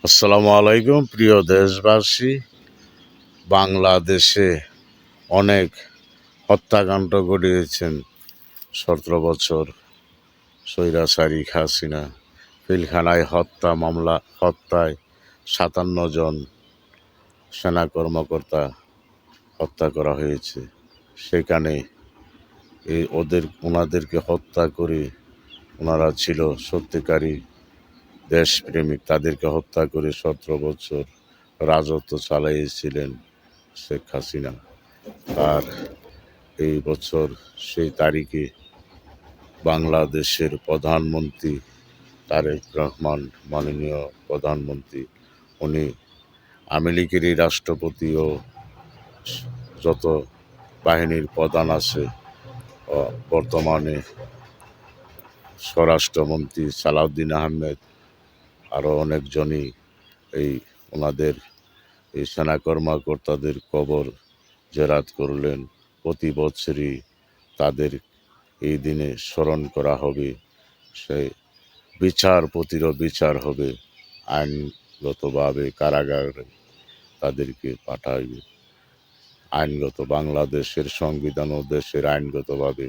আসসালামু আলাইকুম প্রিয় দেশবাসী। বাংলাদেশে অনেক হত্যাকাণ্ড ঘটিয়েছেন 17 বছর স্বৈরাচারী হাসিনা। পিলখানায় হত্যা মামলা, হত্যায় 57 জন সেনা কর্মকর্তা হত্যা করা হয়েছে। সেখানে ওনাদেরকে হত্যা করে, ওনারা ছিল সত্যিকারী দেশপ্রেমিক, তাদেরকে হত্যা করে 17 বছর রাজত্ব চালিয়েছিলেন শেখ হাসিনা। আর এই বছর সেই তারিখে বাংলাদেশের প্রধানমন্ত্রী তারেক রহমান, মাননীয় প্রধানমন্ত্রী, উনি আওয়ামী লীগেরই রাষ্ট্রপতি ও যত বাহিনীর প্রধান আছে, বর্তমানে স্বরাষ্ট্রমন্ত্রী সালাউদ্দিন আহমেদ, আরও অনেকজনই এই ওনাদের এই সেনা কর্মকর্তাদের কবর জেরাত করলেন। প্রতি বছরই তাদের এই দিনে স্মরণ করা হবে, সেই বিচারপতিরও বিচার হবে, আইনগতভাবে কারাগারে তাদেরকে পাঠাবে। বাংলাদেশের সংবিধান ও দেশের আইনগতভাবে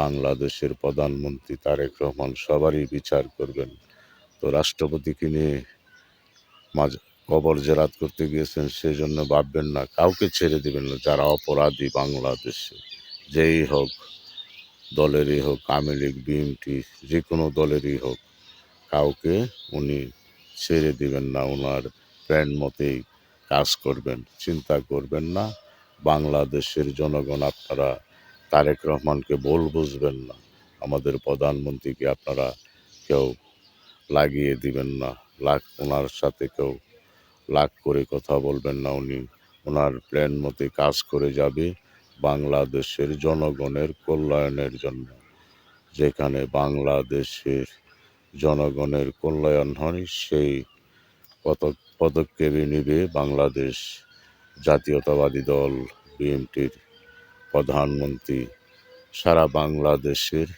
বাংলাদেশের প্রধানমন্ত্রী তারেক রহমান সবারই বিচার করবেন। তো রাষ্ট্রপতিকে নিয়ে কবর জেরাত করতে গিয়েছেন, সেই জন্য ভাববেন না, কাউকে ছেড়ে দেবেন না। যারা অপরাধী বাংলাদেশে, যেই হোক, দলেরই হোক, আওয়ামী লীগ, বিএনপি, যে কোনো দলেরই হোক, কাউকে উনি ছেড়ে দিবেন না। ওনার প্ল্যান মতেই কাজ করবেন, চিন্তা করবেন না। বাংলাদেশের জনগণ, আপনারা তারেক রহমানকে ভুল বুঝবেন না। আমাদের প্রধানমন্ত্রীকে আপনারা কেউ লাগিয়ে দিবেন না, ওনার সাথে কেউ লাগ করে কথা বলবেন না। উনি ওনার প্ল্যান মতে কাজ করে যাবে বাংলাদেশের জনগণের কল্যাণের জন্য। যেখানে বাংলাদেশের জনগণের কল্যাণ হয়, সেই পদক্ষেপই নেবে বাংলাদেশ জাতীয়তাবাদী দল বিএনপির প্রধানমন্ত্রী। সারা বাংলাদেশের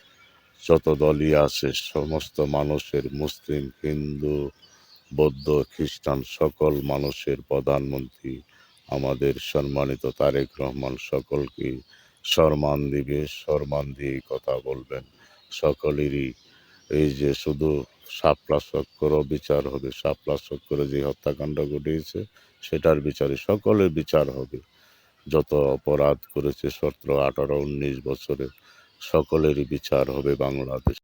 যত দলই আছে, সমস্ত মানুষের, মুসলিম, হিন্দু, বৌদ্ধ, খ্রিস্টান, সকল মানুষের প্রধানমন্ত্রী আমাদের সম্মানিত তারেক রহমান। সকলকে সম্মান দিবে, সম্মান দিয়ে কথা বলবেন। সকলেরই এই যে শুধু শাপলা চক্করও বিচার হবে, শাপলা চক্করে যে হত্যাকাণ্ড ঘটিয়েছে সেটার বিচারে সকলের বিচার হবে। যত অপরাধ করেছে 17, 18, 19 বছরে সকলেরই বিচার হবে বাংলাদেশ।